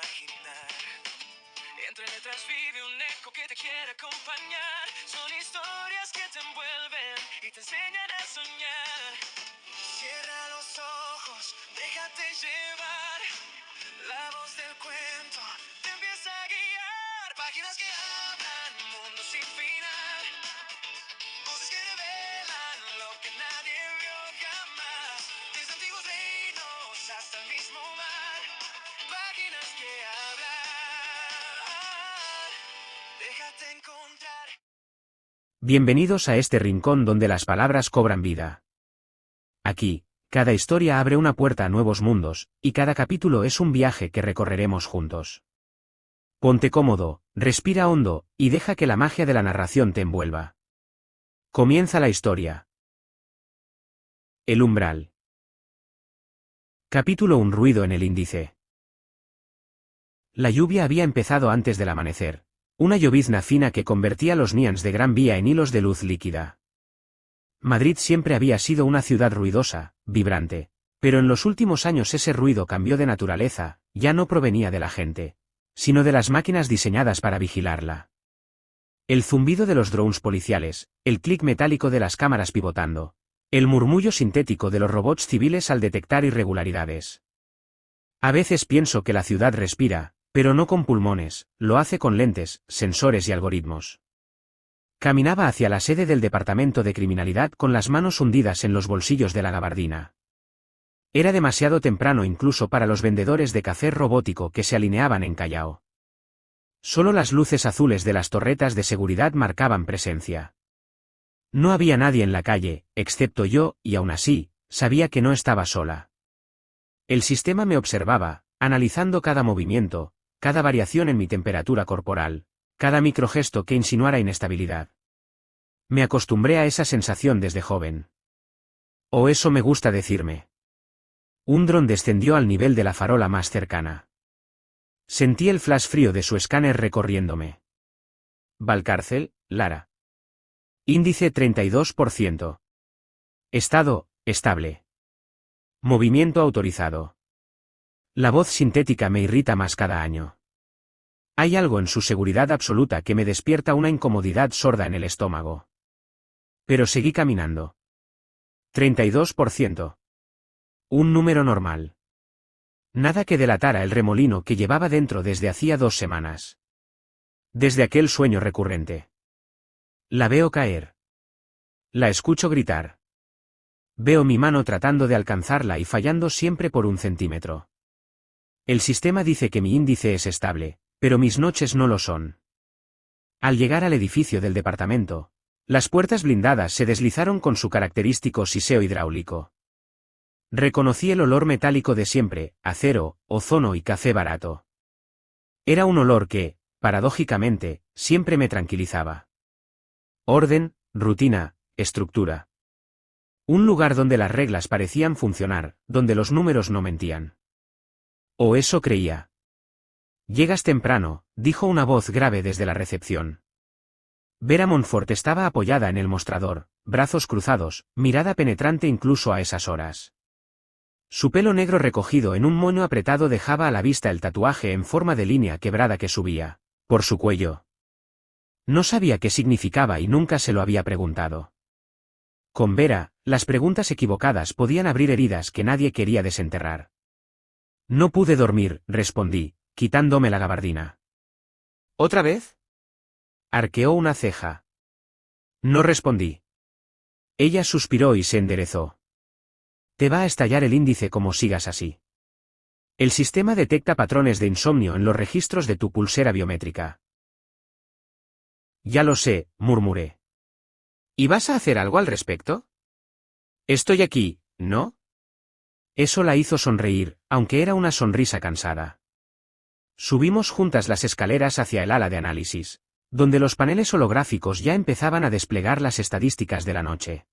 imaginar. Entre letras vive un eco que te quiere acompañar. Son historias que te envuelven y te enseñan a soñar. Cierra los ojos, déjate llevar. La voz del cuento te empieza a guiar. Páginas que hablan, mundo sin final. Voces que revelan lo que nadie vio jamás. Desde antiguos reinos hasta el mismo mar. Páginas que hablan. Déjate encontrar. Bienvenidos a este rincón donde las palabras cobran vida. Aquí, cada historia abre una puerta a nuevos mundos, y cada capítulo es un viaje que recorreremos juntos. Ponte cómodo, respira hondo, y deja que la magia de la narración te envuelva. Comienza la historia. El umbral. Capítulo 1. Ruido en el índice. La lluvia había empezado antes del amanecer, una llovizna fina que convertía los Nians de Gran Vía en hilos de luz líquida. Madrid siempre había sido una ciudad ruidosa, vibrante, pero en los últimos años ese ruido cambió de naturaleza, ya no provenía de la gente, sino de las máquinas diseñadas para vigilarla. El zumbido de los drones policiales, el clic metálico de las cámaras pivotando, el murmullo sintético de los robots civiles al detectar irregularidades. A veces pienso que la ciudad respira, pero no con pulmones, lo hace con lentes, sensores y algoritmos. Caminaba hacia la sede del Departamento de Criminalidad con las manos hundidas en los bolsillos de la gabardina. Era demasiado temprano incluso para los vendedores de café robótico que se alineaban en Callao. Solo las luces azules de las torretas de seguridad marcaban presencia. No había nadie en la calle, excepto yo, y aún así, sabía que no estaba sola. El sistema me observaba, analizando cada movimiento, cada variación en mi temperatura corporal, cada microgesto que insinuara inestabilidad. Me acostumbré a esa sensación desde joven. O eso me gusta decirme. Un dron descendió al nivel de la farola más cercana. Sentí el flash frío de su escáner recorriéndome. Valcárcel, Lara. Índice 32%. Estado, estable. Movimiento autorizado. La voz sintética me irrita más cada año. Hay algo en su seguridad absoluta que me despierta una incomodidad sorda en el estómago. Pero seguí caminando. 32%. Un número normal. Nada que delatara el remolino que llevaba dentro desde hacía 2 semanas. Desde aquel sueño recurrente. La veo caer. La escucho gritar. Veo mi mano tratando de alcanzarla y fallando siempre por 1 centímetro. El sistema dice que mi índice es estable, pero mis noches no lo son. Al llegar al edificio del departamento, las puertas blindadas se deslizaron con su característico siseo hidráulico. Reconocí el olor metálico de siempre, acero, ozono y café barato. Era un olor que, paradójicamente, siempre me tranquilizaba. Orden, rutina, estructura. Un lugar donde las reglas parecían funcionar, donde los números no mentían. O eso creía. Llegas temprano, dijo una voz grave desde la recepción. Vera Montfort estaba apoyada en el mostrador, brazos cruzados, mirada penetrante incluso a esas horas. Su pelo negro recogido en un moño apretado dejaba a la vista el tatuaje en forma de línea quebrada que subía, por su cuello. No sabía qué significaba y nunca se lo había preguntado. Con Vera, las preguntas equivocadas podían abrir heridas que nadie quería desenterrar. No pude dormir, respondí, quitándome la gabardina. ¿Otra vez? Arqueó una ceja. No respondí. Ella suspiró y se enderezó. Te va a estallar el índice como sigas así. El sistema detecta patrones de insomnio en los registros de tu pulsera biométrica. Ya lo sé, murmuré. ¿Y vas a hacer algo al respecto? Estoy aquí, ¿no? Eso la hizo sonreír, aunque era una sonrisa cansada. Subimos juntas las escaleras hacia el ala de análisis, donde los paneles holográficos ya empezaban a desplegar las estadísticas de la noche.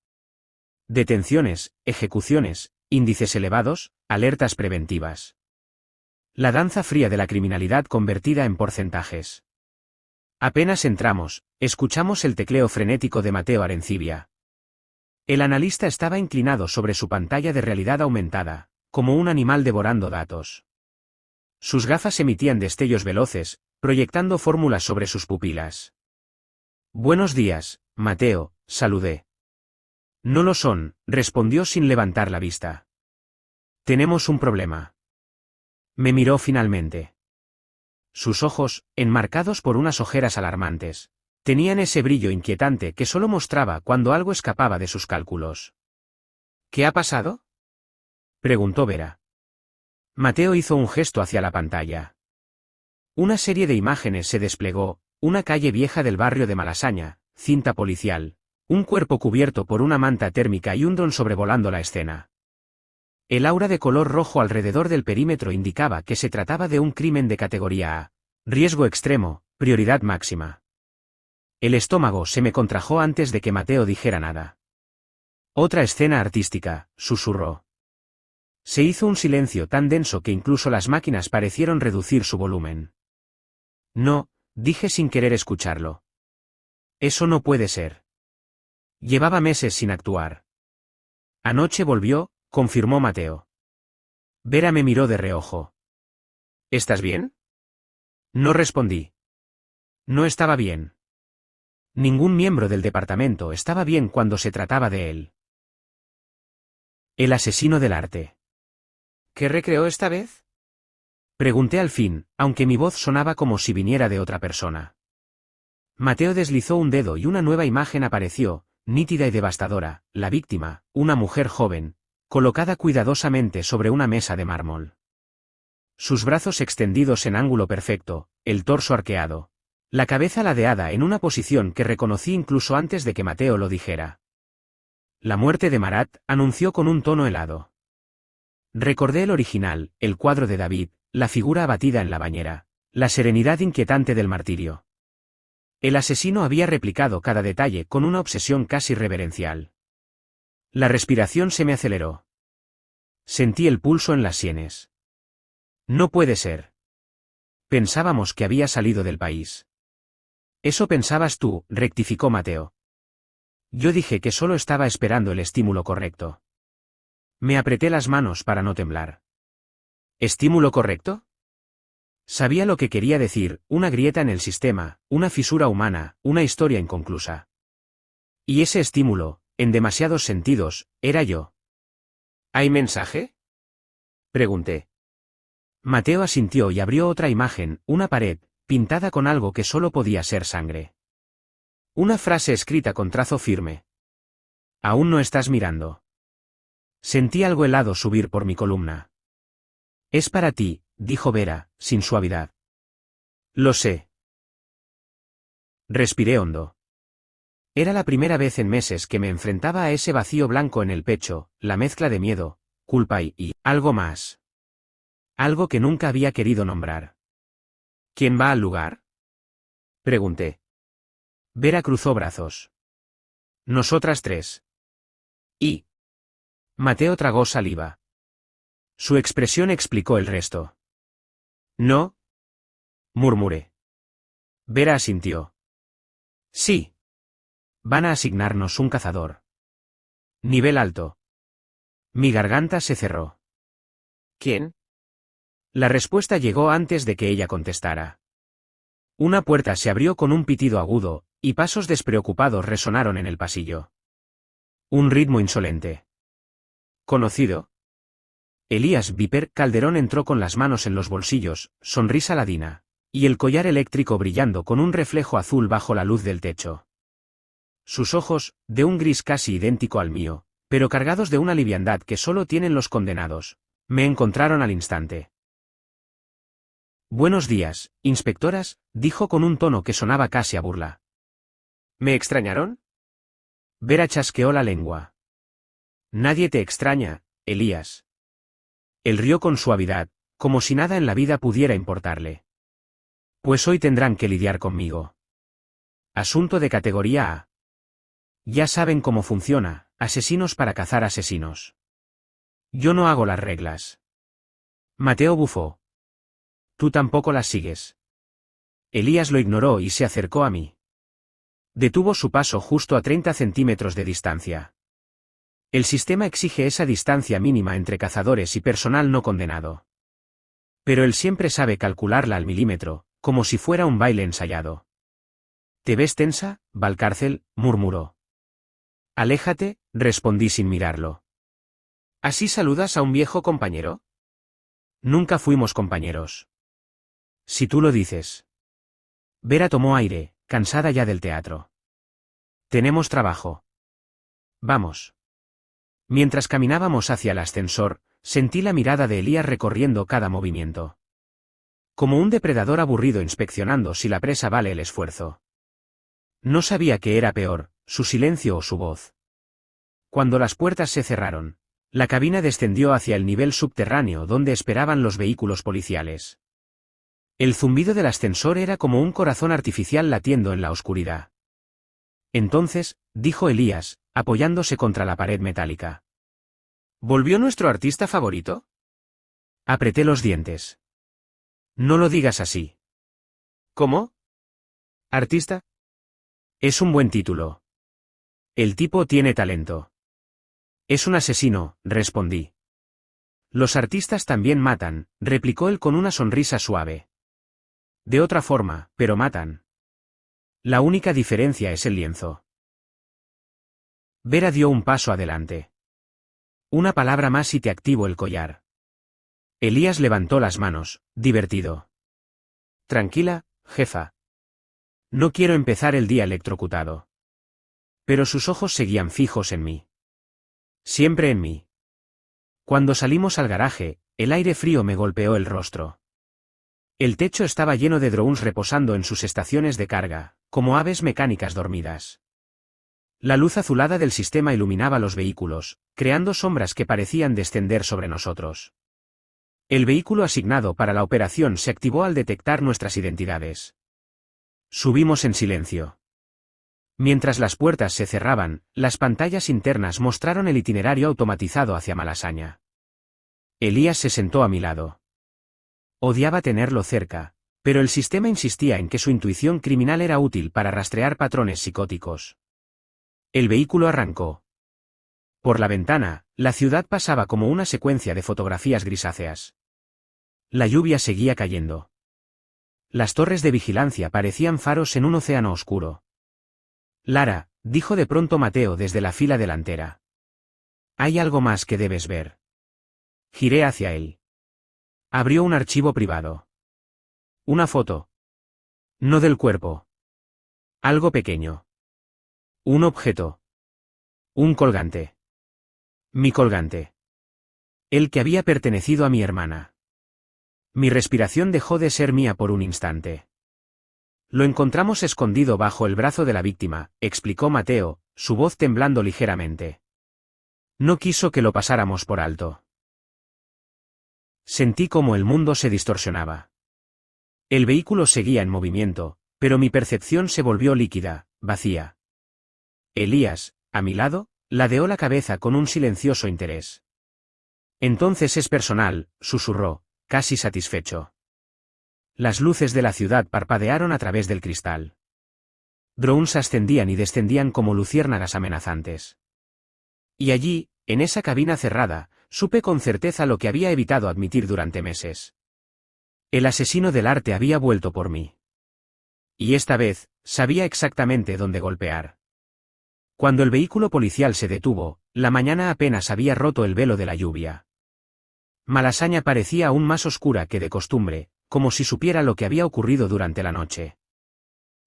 Detenciones, ejecuciones, índices elevados, alertas preventivas. La danza fría de la criminalidad convertida en porcentajes. Apenas entramos, escuchamos el tecleo frenético de Mateo Arencibia. El analista estaba inclinado sobre su pantalla de realidad aumentada, como un animal devorando datos. Sus gafas emitían destellos veloces, proyectando fórmulas sobre sus pupilas. Buenos días, Mateo, saludé. No lo son, respondió sin levantar la vista. Tenemos un problema. Me miró finalmente. Sus ojos, enmarcados por unas ojeras alarmantes, tenían ese brillo inquietante que solo mostraba cuando algo escapaba de sus cálculos. ¿Qué ha pasado?, preguntó Vera. Mateo hizo un gesto hacia la pantalla. Una serie de imágenes se desplegó: una calle vieja del barrio de Malasaña, cinta policial, un cuerpo cubierto por una manta térmica y un dron sobrevolando la escena. El aura de color rojo alrededor del perímetro indicaba que se trataba de un crimen de categoría A. Riesgo extremo, prioridad máxima. El estómago se me contrajo antes de que Mateo dijera nada. Otra escena artística, susurró. Se hizo un silencio tan denso que incluso las máquinas parecieron reducir su volumen. No, dije sin querer escucharlo. Eso no puede ser. Llevaba meses sin actuar. Anoche volvió, confirmó Mateo. Vera me miró de reojo. ¿Estás bien?, no respondí. No estaba bien. Ningún miembro del departamento estaba bien cuando se trataba de él. El asesino del arte. ¿Qué recreó esta vez?, pregunté al fin, aunque mi voz sonaba como si viniera de otra persona. Mateo deslizó un dedo y una nueva imagen apareció, nítida y devastadora: la víctima, una mujer joven, colocada cuidadosamente sobre una mesa de mármol. Sus brazos extendidos en ángulo perfecto, el torso arqueado, la cabeza ladeada en una posición que reconocí incluso antes de que Mateo lo dijera. La muerte de Marat, anunció con un tono helado. Recordé el original, el cuadro de David, la figura abatida en la bañera, la serenidad inquietante del martirio. El asesino había replicado cada detalle con una obsesión casi reverencial. La respiración se me aceleró. Sentí el pulso en las sienes. No puede ser. Pensábamos que había salido del país. Eso pensabas tú, rectificó Mateo. Yo dije que solo estaba esperando el estímulo correcto. Me apreté las manos para no temblar. ¿Estímulo correcto? Sabía lo que quería decir: una grieta en el sistema, una fisura humana, una historia inconclusa. Y ese estímulo, en demasiados sentidos, era yo. ¿Hay mensaje?, pregunté. Mateo asintió y abrió otra imagen, una pared, pintada con algo que solo podía ser sangre. Una frase escrita con trazo firme. Aún no estás mirando. Sentí algo helado subir por mi columna. Es para ti, dijo Vera, sin suavidad. Lo sé. Respiré hondo. Era la primera vez en meses que me enfrentaba a ese vacío blanco en el pecho, la mezcla de miedo, culpa y algo más. Algo que nunca había querido nombrar. ¿Quién va al lugar?, pregunté. Vera cruzó brazos. Nosotras tres. Y Mateo tragó saliva. Su expresión explicó el resto. No, murmuré. Vera asintió. Sí. Van a asignarnos un cazador. Nivel alto. Mi garganta se cerró. ¿Quién? La respuesta llegó antes de que ella contestara. Una puerta se abrió con un pitido agudo, y pasos despreocupados resonaron en el pasillo. Un ritmo insolente. ¿Conocido? Elías Viper Calderón entró con las manos en los bolsillos, sonrisa ladina, y el collar eléctrico brillando con un reflejo azul bajo la luz del techo. Sus ojos, de un gris casi idéntico al mío, pero cargados de una liviandad que solo tienen los condenados, me encontraron al instante. Buenos días, inspectoras, dijo con un tono que sonaba casi a burla. ¿Me extrañaron? Vera chasqueó la lengua. Nadie te extraña, Elías. Él rió con suavidad, como si nada en la vida pudiera importarle. Pues hoy tendrán que lidiar conmigo. Asunto de categoría A. Ya saben cómo funciona, asesinos para cazar asesinos. Yo no hago las reglas. Mateo bufó. Tú tampoco las sigues. Elías lo ignoró y se acercó a mí. Detuvo su paso justo a 30 centímetros de distancia. El sistema exige esa distancia mínima entre cazadores y personal no condenado. Pero él siempre sabe calcularla al milímetro, como si fuera un baile ensayado. ¿Te ves tensa, Valcárcel?, murmuró. Aléjate, respondí sin mirarlo. ¿Así saludas a un viejo compañero? Nunca fuimos compañeros. Si tú lo dices. Vera tomó aire, cansada ya del teatro. Tenemos trabajo. Vamos. Mientras caminábamos hacia el ascensor, sentí la mirada de Elías recorriendo cada movimiento. Como un depredador aburrido inspeccionando si la presa vale el esfuerzo. No sabía qué era peor, su silencio o su voz. Cuando las puertas se cerraron, la cabina descendió hacia el nivel subterráneo donde esperaban los vehículos policiales. El zumbido del ascensor era como un corazón artificial latiendo en la oscuridad. Entonces, dijo Elías, apoyándose contra la pared metálica. ¿Volvió nuestro artista favorito? Apreté los dientes. No lo digas así. ¿Cómo? ¿Artista? Es un buen título. El tipo tiene talento. Es un asesino, respondí. Los artistas también matan, replicó él con una sonrisa suave. De otra forma, pero matan. La única diferencia es el lienzo. Vera dio un paso adelante. Una palabra más y te activo el collar. Elías levantó las manos, divertido. Tranquila, jefa. No quiero empezar el día electrocutado. Pero sus ojos seguían fijos en mí. Siempre en mí. Cuando salimos al garaje, el aire frío me golpeó el rostro. El techo estaba lleno de drones reposando en sus estaciones de carga, como aves mecánicas dormidas. La luz azulada del sistema iluminaba los vehículos, creando sombras que parecían descender sobre nosotros. El vehículo asignado para la operación se activó al detectar nuestras identidades. Subimos en silencio. Mientras las puertas se cerraban, las pantallas internas mostraron el itinerario automatizado hacia Malasaña. Elías se sentó a mi lado. Odiaba tenerlo cerca, pero el sistema insistía en que su intuición criminal era útil para rastrear patrones psicóticos. El vehículo arrancó. Por la ventana, la ciudad pasaba como una secuencia de fotografías grisáceas. La lluvia seguía cayendo. Las torres de vigilancia parecían faros en un océano oscuro. Lara, dijo de pronto Mateo desde la fila delantera. Hay algo más que debes ver. Giré hacia él. Abrió un archivo privado. Una foto. No del cuerpo. Algo pequeño. Un objeto. Un colgante. Mi colgante. El que había pertenecido a mi hermana. Mi respiración dejó de ser mía por un instante. Lo encontramos escondido bajo el brazo de la víctima, explicó Mateo, su voz temblando ligeramente. No quiso que lo pasáramos por alto. Sentí como el mundo se distorsionaba. El vehículo seguía en movimiento, pero mi percepción se volvió líquida, vacía. Elías, a mi lado, ladeó la cabeza con un silencioso interés. Entonces es personal, susurró, casi satisfecho. Las luces de la ciudad parpadearon a través del cristal. Drones ascendían y descendían como luciérnagas amenazantes. Y allí, en esa cabina cerrada, supe con certeza lo que había evitado admitir durante meses. El asesino del arte había vuelto por mí. Y esta vez, sabía exactamente dónde golpear. Cuando el vehículo policial se detuvo, la mañana apenas había roto el velo de la lluvia. Malasaña parecía aún más oscura que de costumbre, como si supiera lo que había ocurrido durante la noche.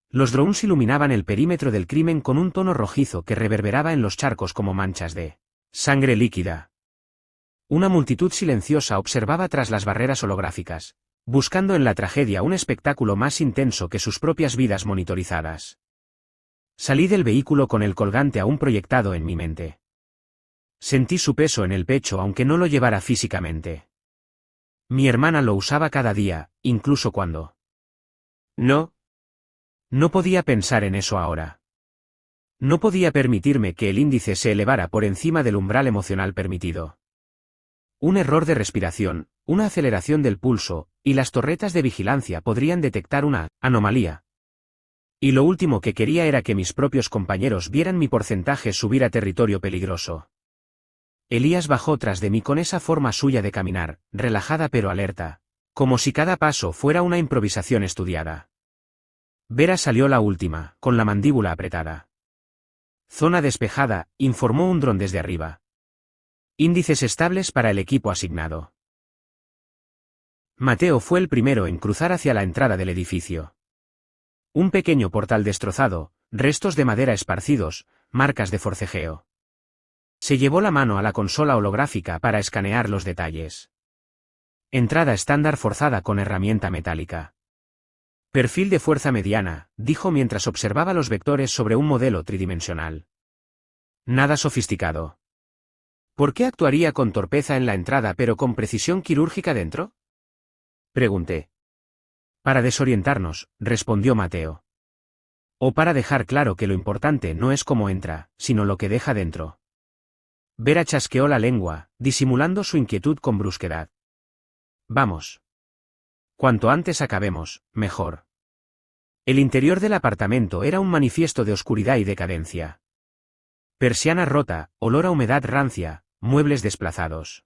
Los drones iluminaban el perímetro del crimen con un tono rojizo que reverberaba en los charcos como manchas de sangre líquida. Una multitud silenciosa observaba tras las barreras holográficas, buscando en la tragedia un espectáculo más intenso que sus propias vidas monitorizadas. Salí del vehículo con el colgante aún proyectado en mi mente. Sentí su peso en el pecho aunque no lo llevara físicamente. Mi hermana lo usaba cada día, incluso cuando... No podía pensar en eso ahora. No podía permitirme que el índice se elevara por encima del umbral emocional permitido. Un error de respiración, una aceleración del pulso, y las torretas de vigilancia podrían detectar una anomalía. Y lo último que quería era que mis propios compañeros vieran mi porcentaje subir a territorio peligroso. Elías bajó tras de mí con esa forma suya de caminar, relajada pero alerta, como si cada paso fuera una improvisación estudiada. Vera salió la última, con la mandíbula apretada. Zona despejada, informó un dron desde arriba. Índices estables para el equipo asignado. Mateo fue el primero en cruzar hacia la entrada del edificio. Un pequeño portal destrozado, restos de madera esparcidos, marcas de forcejeo. Se llevó la mano a la consola holográfica para escanear los detalles. Entrada estándar forzada con herramienta metálica. Perfil de fuerza mediana, dijo mientras observaba los vectores sobre un modelo tridimensional. Nada sofisticado. ¿Por qué actuaría con torpeza en la entrada pero con precisión quirúrgica dentro? Pregunté. Para desorientarnos, respondió Mateo. O para dejar claro que lo importante no es cómo entra, sino lo que deja dentro. Vera chasqueó la lengua, disimulando su inquietud con brusquedad. Vamos. Cuanto antes acabemos, mejor. El interior del apartamento era un manifiesto de oscuridad y decadencia. Persiana rota, olor a humedad rancia, muebles desplazados.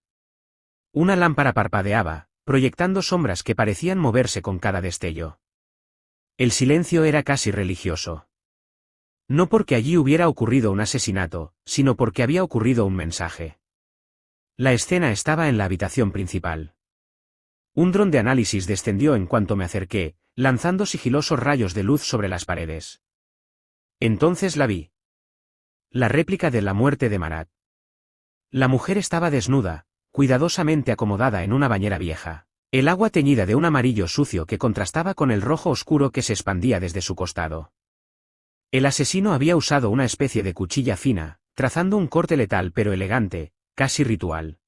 Una lámpara parpadeaba, proyectando sombras que parecían moverse con cada destello. El silencio era casi religioso. No porque allí hubiera ocurrido un asesinato, sino porque había ocurrido un mensaje. La escena estaba en la habitación principal. Un dron de análisis descendió en cuanto me acerqué, lanzando sigilosos rayos de luz sobre las paredes. Entonces la vi. La réplica de la muerte de Marat. La mujer estaba desnuda, cuidadosamente acomodada en una bañera vieja, el agua teñida de un amarillo sucio que contrastaba con el rojo oscuro que se expandía desde su costado. El asesino había usado una especie de cuchilla fina, trazando un corte letal pero elegante, casi ritual.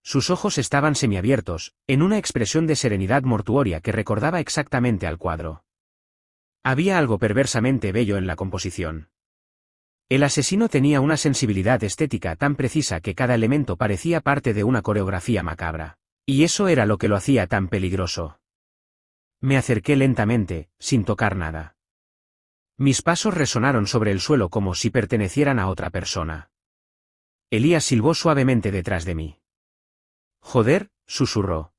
Sus ojos estaban semiabiertos, en una expresión de serenidad mortuoria que recordaba exactamente al cuadro. Había algo perversamente bello en la composición. El asesino tenía una sensibilidad estética tan precisa que cada elemento parecía parte de una coreografía macabra. Y eso era lo que lo hacía tan peligroso. Me acerqué lentamente, sin tocar nada. Mis pasos resonaron sobre el suelo como si pertenecieran a otra persona. Elías silbó suavemente detrás de mí. Joder, susurró.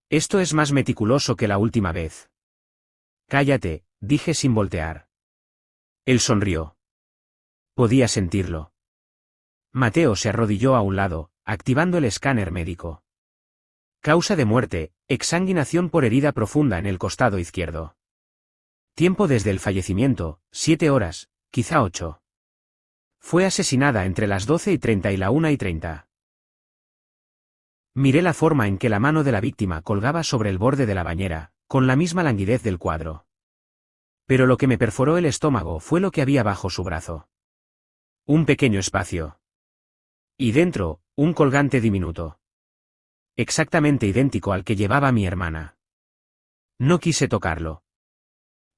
Esto es más meticuloso que la última vez. Cállate, dije sin voltear. Él sonrió. Podía sentirlo. Mateo se arrodilló a un lado, activando el escáner médico. Causa de muerte, exsanguinación por herida profunda en el costado izquierdo. Tiempo desde el fallecimiento, 7 horas, quizá 8. Fue asesinada entre las 12:30 y la 1:30. Miré la forma en que la mano de la víctima colgaba sobre el borde de la bañera, con la misma languidez del cuadro. Pero lo que me perforó el estómago fue lo que había bajo su brazo. Un pequeño espacio. Y dentro, un colgante diminuto. Exactamente idéntico al que llevaba mi hermana. No quise tocarlo.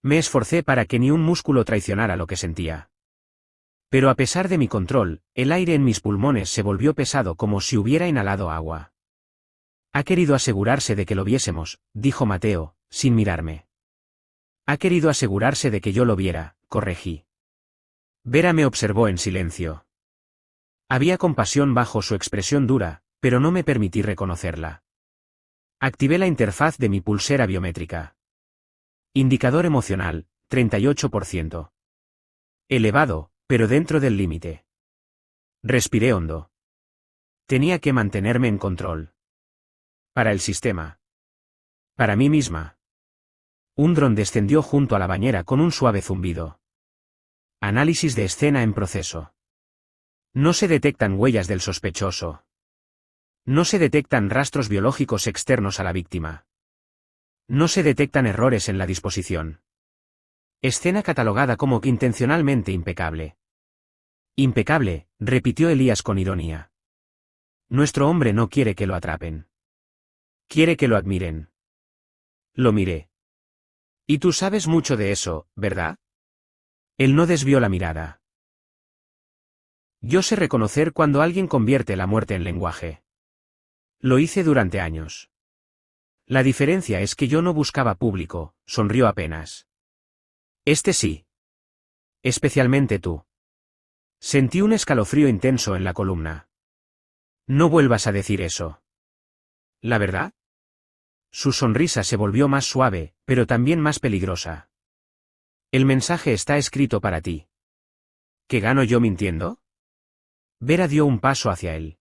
Me esforcé para que ni un músculo traicionara lo que sentía. Pero a pesar de mi control, el aire en mis pulmones se volvió pesado como si hubiera inhalado agua. Ha querido asegurarse de que lo viésemos, dijo Mateo, sin mirarme. Ha querido asegurarse de que yo lo viera, corregí. Vera me observó en silencio. Había compasión bajo su expresión dura, pero no me permití reconocerla. Activé la interfaz de mi pulsera biométrica. Indicador emocional, 38%. Elevado, pero dentro del límite. Respiré hondo. Tenía que mantenerme en control. Para el sistema. Para mí misma. Un dron descendió junto a la bañera con un suave zumbido. Análisis de escena en proceso. No se detectan huellas del sospechoso. No se detectan rastros biológicos externos a la víctima. No se detectan errores en la disposición. Escena catalogada como intencionalmente impecable. Impecable, repitió Elías con ironía. Nuestro hombre no quiere que lo atrapen. Quiere que lo admiren. Lo miré. Y tú sabes mucho de eso, ¿verdad? Él no desvió la mirada. Yo sé reconocer cuando alguien convierte la muerte en lenguaje. Lo hice durante años. La diferencia es que yo no buscaba público, sonrió apenas. Este sí. Especialmente tú. Sentí un escalofrío intenso en la columna. No vuelvas a decir eso. ¿La verdad? Su sonrisa se volvió más suave, pero también más peligrosa. El mensaje está escrito para ti. ¿Qué gano yo mintiendo? Vera dio un paso hacia él.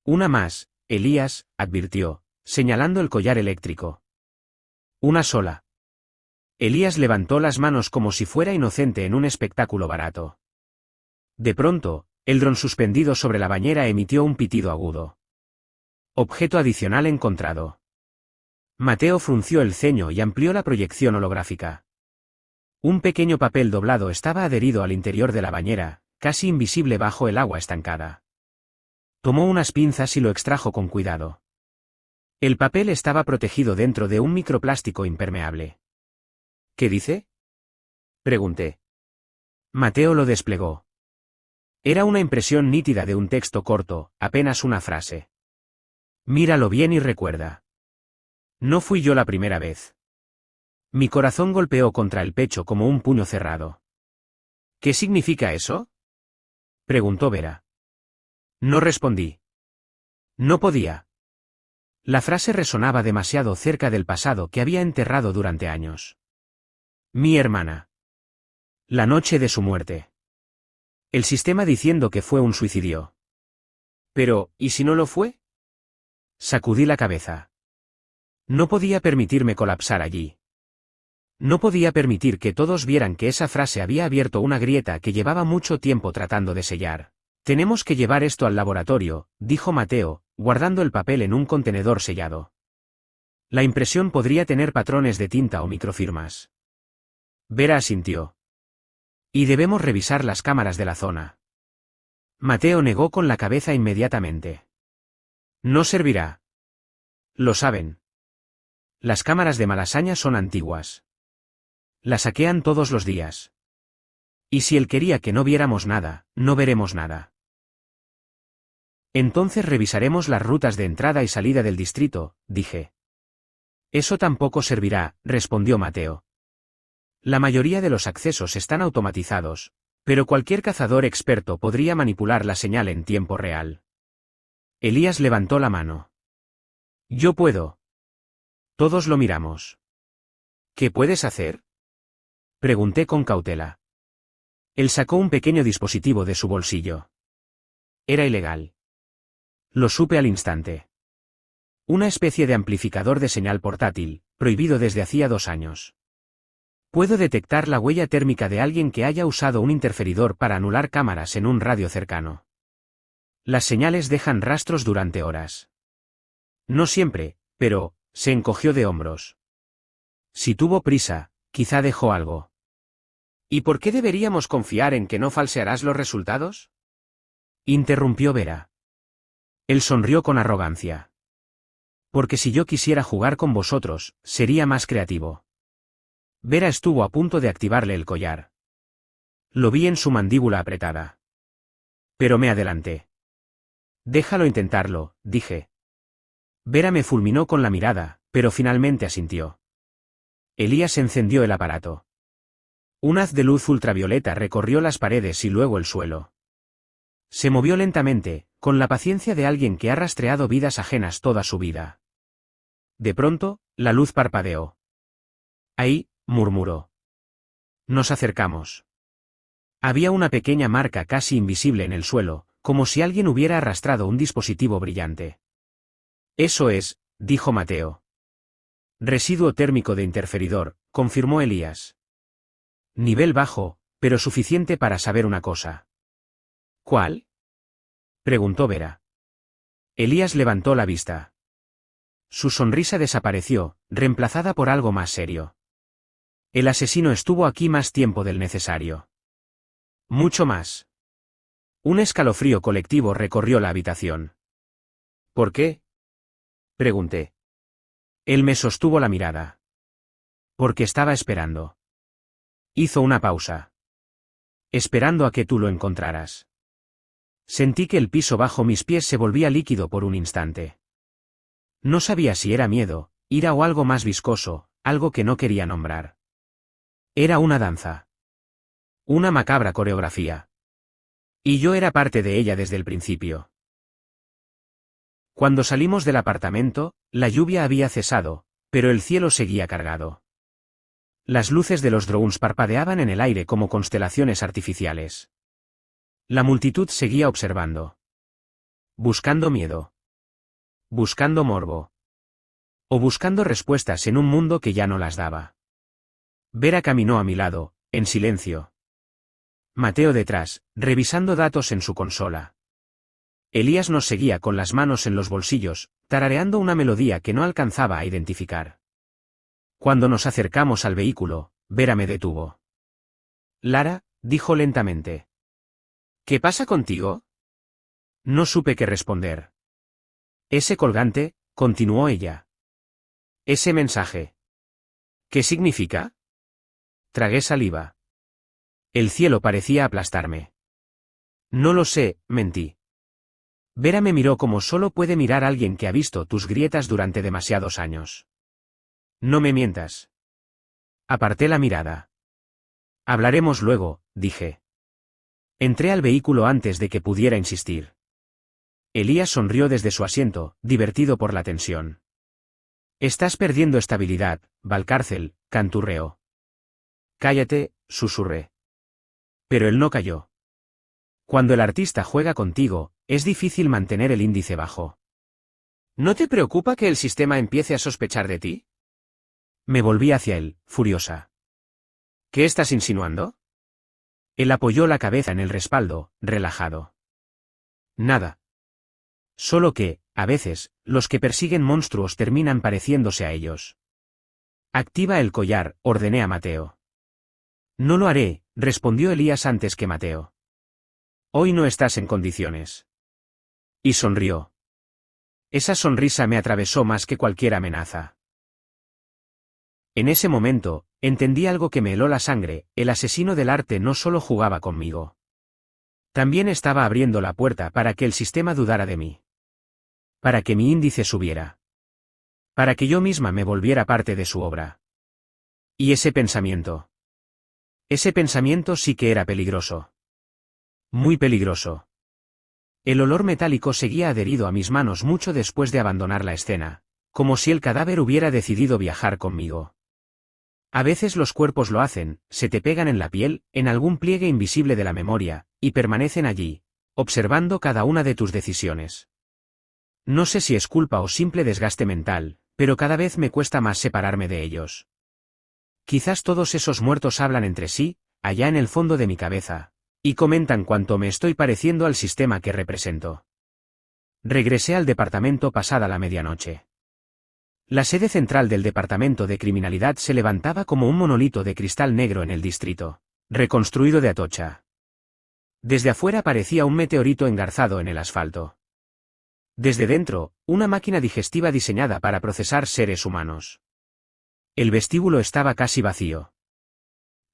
Una más, Elías, advirtió, señalando el collar eléctrico. Una sola. Elías levantó las manos como si fuera inocente en un espectáculo barato. De pronto, el dron suspendido sobre la bañera emitió un pitido agudo. Objeto adicional encontrado. Mateo frunció el ceño y amplió la proyección holográfica. Un pequeño papel doblado estaba adherido al interior de la bañera, casi invisible bajo el agua estancada. Tomó unas pinzas y lo extrajo con cuidado. El papel estaba protegido dentro de un microplástico impermeable. ¿Qué dice? Pregunté. Mateo lo desplegó. Era una impresión nítida de un texto corto, apenas una frase. Míralo bien y recuerda. No fui yo la primera vez. Mi corazón golpeó contra el pecho como un puño cerrado. ¿Qué significa eso? Preguntó Vera. No respondí. No podía. La frase resonaba demasiado cerca del pasado que había enterrado durante años. Mi hermana. La noche de su muerte. El sistema diciendo que fue un suicidio. Pero, ¿y si no lo fue? Sacudí la cabeza. No podía permitirme colapsar allí. No podía permitir que todos vieran que esa frase había abierto una grieta que llevaba mucho tiempo tratando de sellar. Tenemos que llevar esto al laboratorio, dijo Mateo, guardando el papel en un contenedor sellado. La impresión podría tener patrones de tinta o microfirmas. Vera asintió. Y debemos revisar las cámaras de la zona. Mateo negó con la cabeza inmediatamente. No servirá. Lo saben. Las cámaras de Malasaña son antiguas. Las saquean todos los días. Y si él quería que no viéramos nada, no veremos nada. Entonces revisaremos las rutas de entrada y salida del distrito, dije. Eso tampoco servirá, respondió Mateo. La mayoría de los accesos están automatizados, pero cualquier cazador experto podría manipular la señal en tiempo real. Elías levantó la mano. Yo puedo. Todos lo miramos. ¿Qué puedes hacer? Pregunté con cautela. Él sacó un pequeño dispositivo de su bolsillo. Era ilegal. Lo supe al instante. Una especie de amplificador de señal portátil, prohibido desde hacía 2 años. Puedo detectar la huella térmica de alguien que haya usado un interferidor para anular cámaras en un radio cercano. Las señales dejan rastros durante horas. No siempre, pero, se encogió de hombros. Si tuvo prisa, quizá dejó algo. ¿Y por qué deberíamos confiar en que no falsearás los resultados? Interrumpió Vera. Él sonrió con arrogancia. Porque si yo quisiera jugar con vosotros, sería más creativo. Vera estuvo a punto de activarle el collar. Lo vi en su mandíbula apretada. Pero me adelanté. Déjalo intentarlo, dije. Vera me fulminó con la mirada, pero finalmente asintió. Elías encendió el aparato. Un haz de luz ultravioleta recorrió las paredes y luego el suelo. Se movió lentamente, con la paciencia de alguien que ha rastreado vidas ajenas toda su vida. De pronto, la luz parpadeó. Ahí, murmuró. Nos acercamos. Había una pequeña marca casi invisible en el suelo, como si alguien hubiera arrastrado un dispositivo brillante. Eso es, dijo Mateo. Residuo térmico de interferidor, confirmó Elías. Nivel bajo, pero suficiente para saber una cosa. ¿Cuál? Preguntó Vera. Elías levantó la vista. Su sonrisa desapareció, reemplazada por algo más serio. El asesino estuvo aquí más tiempo del necesario. Mucho más. Un escalofrío colectivo recorrió la habitación. ¿Por qué? Pregunté. Él me sostuvo la mirada. Porque estaba esperando. Hizo una pausa. Esperando a que tú lo encontraras. Sentí que el piso bajo mis pies se volvía líquido por un instante. No sabía si era miedo, ira o algo más viscoso, algo que no quería nombrar. Era una danza. Una macabra coreografía. Y yo era parte de ella desde el principio. Cuando salimos del apartamento, La lluvia había cesado, pero el cielo seguía cargado. Las luces de los drones parpadeaban en el aire como constelaciones artificiales. La multitud seguía observando. Buscando miedo. Buscando morbo. O buscando respuestas en un mundo que ya no las daba. Vera caminó a mi lado, en silencio. Mateo detrás, revisando datos en su consola. Elías nos seguía con las manos en los bolsillos, tarareando una melodía que no alcanzaba a identificar. Cuando nos acercamos al vehículo, Vera me detuvo. Lara, dijo lentamente. ¿Qué pasa contigo? No supe qué responder. Ese colgante, continuó ella. Ese mensaje. ¿Qué significa? Tragué saliva. El cielo parecía aplastarme. No lo sé, mentí. Vera me miró como solo puede mirar alguien que ha visto tus grietas durante demasiados años. No me mientas. Aparté la mirada. Hablaremos luego, dije. Entré al vehículo antes de que pudiera insistir. Elías sonrió desde su asiento, divertido por la tensión. Estás perdiendo estabilidad, Valcárcel, canturreó. Cállate, susurré. Pero él no calló. Cuando el artista juega contigo, es difícil mantener el índice bajo. ¿No te preocupa que el sistema empiece a sospechar de ti? Me volví hacia él, furiosa. ¿Qué estás insinuando? Él apoyó la cabeza en el respaldo, relajado. Nada. Solo que, a veces, los que persiguen monstruos terminan pareciéndose a ellos. Activa el collar, ordené a Mateo. No lo haré, respondió Elías antes que Mateo. Hoy no estás en condiciones. Y sonrió. Esa sonrisa me atravesó más que cualquier amenaza. En ese momento, entendí algo que me heló la sangre: el asesino del arte no solo jugaba conmigo. También estaba abriendo la puerta para que el sistema dudara de mí. Para que mi índice subiera. Para que yo misma me volviera parte de su obra. Y ese pensamiento. Ese pensamiento sí que era peligroso. Muy peligroso. El olor metálico seguía adherido a mis manos mucho después de abandonar la escena, como si el cadáver hubiera decidido viajar conmigo. A veces los cuerpos lo hacen, se te pegan en la piel, en algún pliegue invisible de la memoria, y permanecen allí, observando cada una de tus decisiones. No sé si es culpa o simple desgaste mental, pero cada vez me cuesta más separarme de ellos. Quizás todos esos muertos hablan entre sí, allá en el fondo de mi cabeza, y comentan cuánto me estoy pareciendo al sistema que represento. Regresé al departamento pasada la medianoche. La sede central del Departamento de Criminalidad se levantaba como un monolito de cristal negro en el distrito, reconstruido de Atocha. Desde afuera parecía un meteorito engarzado en el asfalto. Desde dentro, una máquina digestiva diseñada para procesar seres humanos. El vestíbulo estaba casi vacío.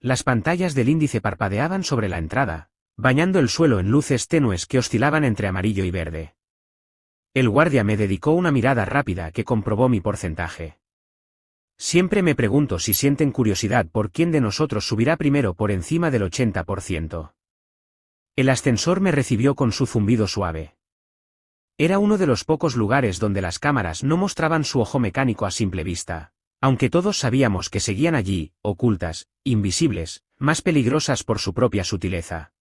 Las pantallas del índice parpadeaban sobre la entrada, bañando el suelo en luces tenues que oscilaban entre amarillo y verde. El guardia me dedicó una mirada rápida que comprobó mi porcentaje. Siempre me pregunto si sienten curiosidad por quién de nosotros subirá primero por encima del 80%. El ascensor me recibió con su zumbido suave. Era uno de los pocos lugares donde las cámaras no mostraban su ojo mecánico a simple vista, aunque todos sabíamos que seguían allí, ocultas, invisibles, más peligrosas por su propia sutileza.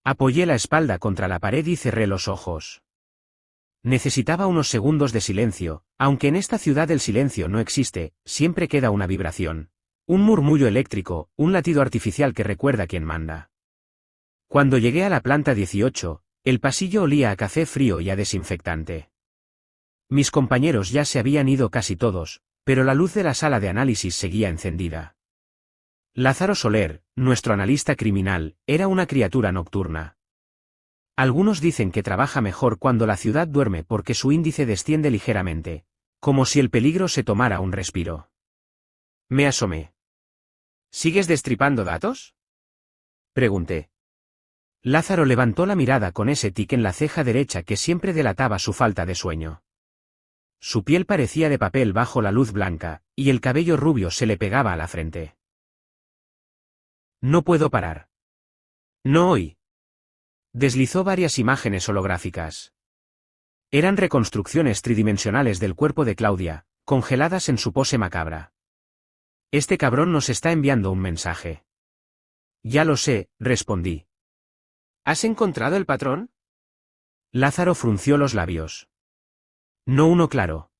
Apoyé la espalda contra la pared y cerré los ojos. Necesitaba unos segundos de silencio, aunque en esta ciudad el silencio no existe, siempre queda una vibración. Un murmullo eléctrico, un latido artificial que recuerda quién manda. Cuando llegué a la planta 18, el pasillo olía a café frío y a desinfectante. Mis compañeros ya se habían ido casi todos, pero la luz de la sala de análisis seguía encendida. Lázaro Soler, nuestro analista criminal, era una criatura nocturna. Algunos dicen que trabaja mejor cuando la ciudad duerme porque su índice desciende ligeramente, como si el peligro se tomara un respiro. Me asomé. ¿Sigues destripando datos?, pregunté. Lázaro levantó la mirada con ese tic en la ceja derecha que siempre delataba su falta de sueño. Su piel parecía de papel bajo la luz blanca, y el cabello rubio se le pegaba a la frente. No puedo parar. No hoy. Deslizó varias imágenes holográficas. Eran reconstrucciones tridimensionales del cuerpo de Claudia, congeladas en su pose macabra. Este cabrón nos está enviando un mensaje. Ya lo sé, respondí. ¿Has encontrado el patrón? Lázaro frunció los labios. No uno claro.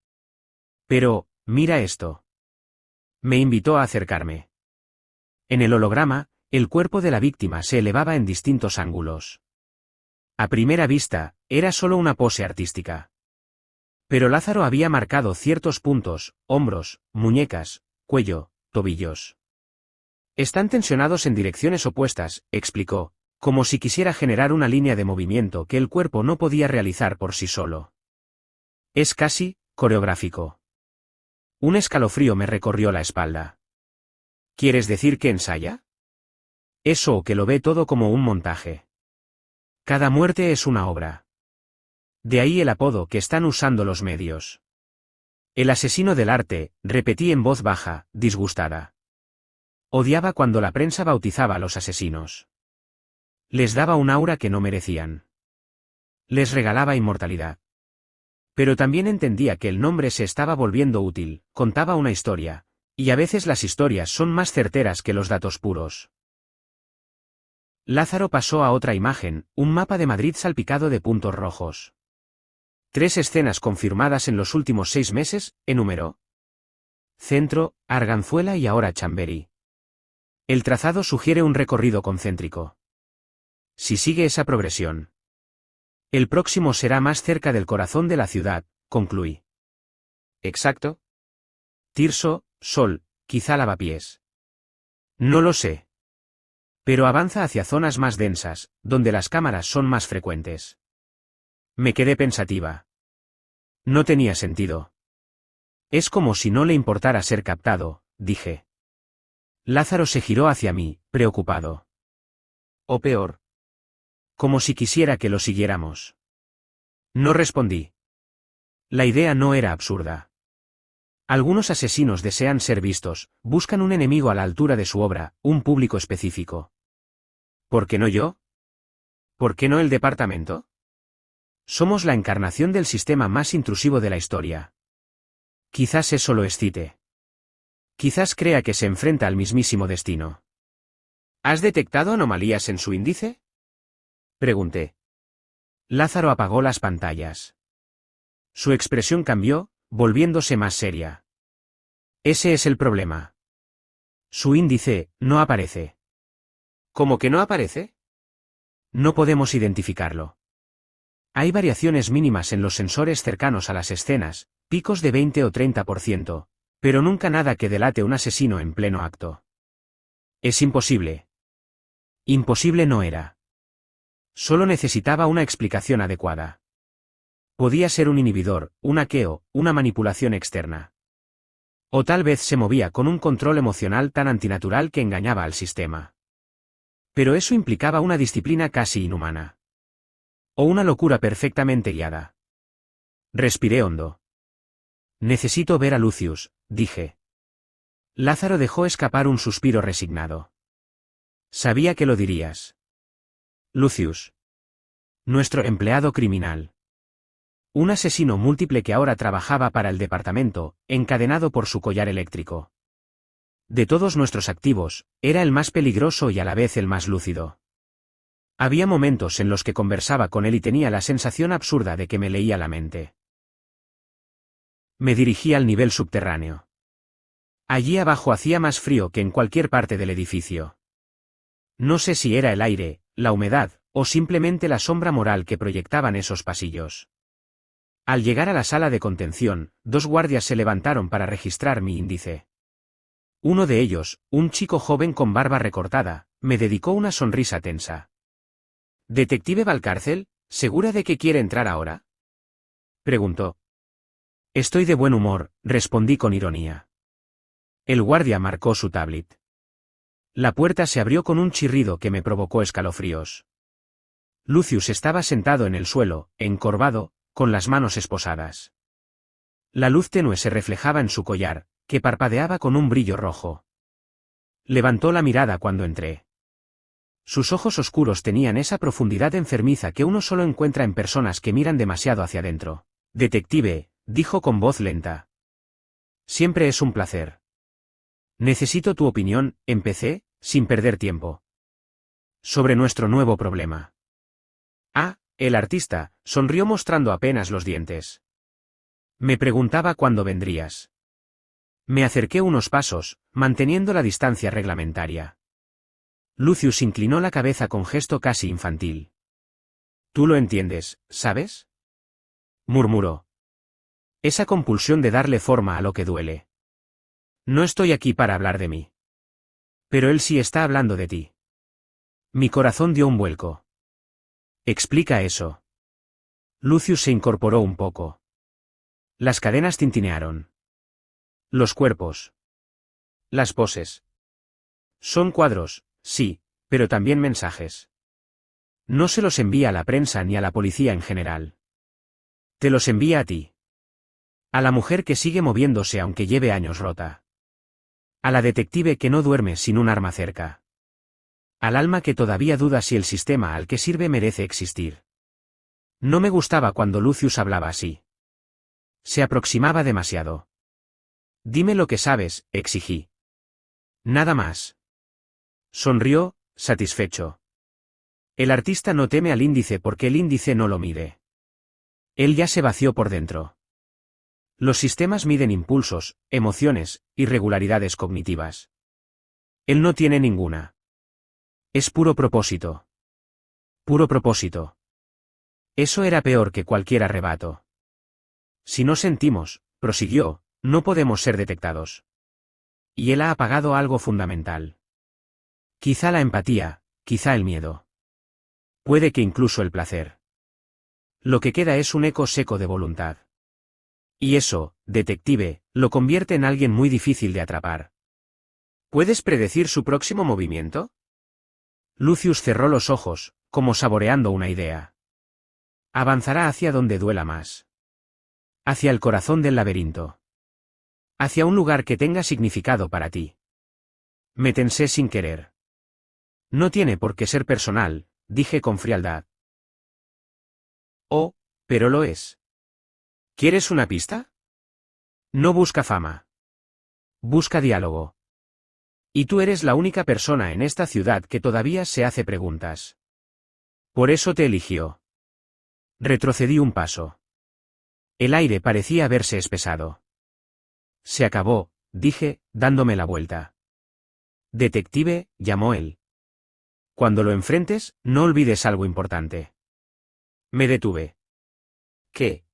Pero, mira esto. Me invitó a acercarme. En el holograma, el cuerpo de la víctima se elevaba en distintos ángulos. A primera vista, era solo una pose artística. Pero Lázaro había marcado ciertos puntos: hombros, muñecas, cuello, tobillos. Están tensionados en direcciones opuestas, explicó, como si quisiera generar una línea de movimiento que el cuerpo no podía realizar por sí solo. Es casi coreográfico. Un escalofrío me recorrió la espalda. ¿Quieres decir que ensaya? Eso o que lo ve todo como un montaje. Cada muerte es una obra. De ahí el apodo que están usando los medios. El asesino del arte, repetí en voz baja, disgustada. Odiaba cuando la prensa bautizaba a los asesinos. Les daba un aura que no merecían. Les regalaba inmortalidad. Pero también entendía que el nombre se estaba volviendo útil, contaba una historia, y a veces las historias son más certeras que los datos puros. Lázaro pasó a otra imagen, un mapa de Madrid salpicado de puntos rojos. 3 escenas confirmadas en los últimos 6 meses, enumeró. Centro, Arganzuela y ahora Chamberí. El trazado sugiere un recorrido concéntrico. Si sigue esa progresión, el próximo será más cerca del corazón de la ciudad, concluí. ¿Exacto? Tirso, Sol, quizá Lavapiés. No lo sé. Pero avanza hacia zonas más densas, donde las cámaras son más frecuentes. Me quedé pensativa. No tenía sentido. Es como si no le importara ser captado, dije. Lázaro se giró hacia mí, preocupado. O peor. Como si quisiera que lo siguiéramos. No respondí. La idea no era absurda. Algunos asesinos desean ser vistos, buscan un enemigo a la altura de su obra, un público específico. ¿Por qué no yo? ¿Por qué no el departamento? Somos la encarnación del sistema más intrusivo de la historia. Quizás eso lo excite. Quizás crea que se enfrenta al mismísimo destino. ¿Has detectado anomalías en su índice? Pregunté. Lázaro apagó las pantallas. Su expresión cambió, volviéndose más seria. Ese es el problema. Su índice no aparece. ¿Cómo que no aparece? No podemos identificarlo. Hay variaciones mínimas en los sensores cercanos a las escenas, picos de 20 o 30%, pero nunca nada que delate un asesino en pleno acto. Es imposible. Imposible no era. Solo necesitaba una explicación adecuada. Podía ser un inhibidor, un hackeo, una manipulación externa. O tal vez se movía con un control emocional tan antinatural que engañaba al sistema. Pero eso implicaba una disciplina casi inhumana. O una locura perfectamente guiada. Respiré hondo. Necesito ver a Lucius, dije. Lázaro dejó escapar un suspiro resignado. Sabía que lo dirías. Lucius. Nuestro empleado criminal. Un asesino múltiple que ahora trabajaba para el departamento, encadenado por su collar eléctrico. De todos nuestros activos, era el más peligroso y a la vez el más lúcido. Había momentos en los que conversaba con él y tenía la sensación absurda de que me leía la mente. Me dirigí al nivel subterráneo. Allí abajo hacía más frío que en cualquier parte del edificio. No sé si era el aire, la humedad, o simplemente la sombra moral que proyectaban esos pasillos. Al llegar a la sala de contención, 2 guardias se levantaron para registrar mi índice. Uno de ellos, un chico joven con barba recortada, me dedicó una sonrisa tensa. «¿Detective Valcárcel, segura de que quiere entrar ahora?», preguntó. Estoy de buen humor, respondí con ironía. El guardia marcó su tablet. La puerta se abrió con un chirrido que me provocó escalofríos. Lucius estaba sentado en el suelo, encorvado, con las manos esposadas. La luz tenue se reflejaba en su collar, que parpadeaba con un brillo rojo. Levantó la mirada cuando entré. Sus ojos oscuros tenían esa profundidad enfermiza que uno solo encuentra en personas que miran demasiado hacia adentro. Detective, dijo con voz lenta. Siempre es un placer. Necesito tu opinión, empecé, sin perder tiempo. Sobre nuestro nuevo problema. Ah, el artista, sonrió mostrando apenas los dientes. Me preguntaba cuándo vendrías. Me acerqué unos pasos, manteniendo la distancia reglamentaria. Lucius inclinó la cabeza con gesto casi infantil. Tú lo entiendes, ¿sabes? Murmuró. Esa compulsión de darle forma a lo que duele. No estoy aquí para hablar de mí. Pero él sí está hablando de ti. Mi corazón dio un vuelco. Explica eso. Lucius se incorporó un poco. Las cadenas tintinearon. Los cuerpos. Las poses. Son cuadros, sí, pero también mensajes. No se los envía a la prensa ni a la policía en general. Te los envía a ti. A la mujer que sigue moviéndose aunque lleve años rota. A la detective que no duerme sin un arma cerca. Al alma que todavía duda si el sistema al que sirve merece existir. No me gustaba cuando Lucius hablaba así. Se aproximaba demasiado. Dime lo que sabes, exigí. Nada más. Sonrió, satisfecho. El artista no teme al índice porque el índice no lo mide. Él ya se vació por dentro. Los sistemas miden impulsos, emociones, irregularidades cognitivas. Él no tiene ninguna. Es puro propósito. Puro propósito. Eso era peor que cualquier arrebato. Si no sentimos, prosiguió, no podemos ser detectados. Y él ha apagado algo fundamental. Quizá la empatía, quizá el miedo. Puede que incluso el placer. Lo que queda es un eco seco de voluntad. Y eso, detective, lo convierte en alguien muy difícil de atrapar. ¿Puedes predecir su próximo movimiento? Lucius cerró los ojos, como saboreando una idea. Avanzará hacia donde duela más. Hacia el corazón del laberinto. Hacia un lugar que tenga significado para ti. Me tensé sin querer. No tiene por qué ser personal, dije con frialdad. Oh, pero lo es. ¿Quieres una pista? No busca fama. Busca diálogo. Y tú eres la única persona en esta ciudad que todavía se hace preguntas. Por eso te eligió. Retrocedí un paso. El aire parecía haberse espesado. Se acabó, dije, dándome la vuelta. Detective, llamó él. Cuando lo enfrentes, no olvides algo importante. Me detuve. ¿Qué?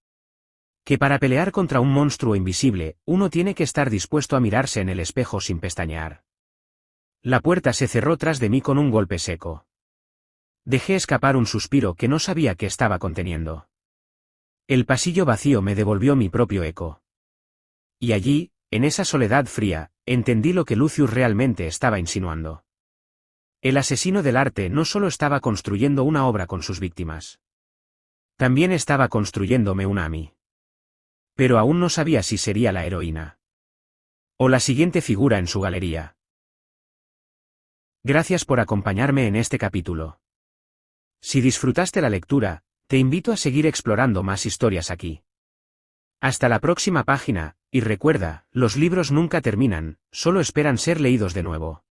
Que para pelear contra un monstruo invisible, uno tiene que estar dispuesto a mirarse en el espejo sin pestañear. La puerta se cerró tras de mí con un golpe seco. Dejé escapar un suspiro que no sabía que estaba conteniendo. El pasillo vacío me devolvió mi propio eco. Y allí, en esa soledad fría, entendí lo que Lucius realmente estaba insinuando. El asesino del arte no solo estaba construyendo una obra con sus víctimas. También estaba construyéndome una a mí. Pero aún no sabía si sería la heroína. O la siguiente figura en su galería. Gracias por acompañarme en este capítulo. Si disfrutaste la lectura, te invito a seguir explorando más historias aquí. Hasta la próxima página, y recuerda, los libros nunca terminan, solo esperan ser leídos de nuevo.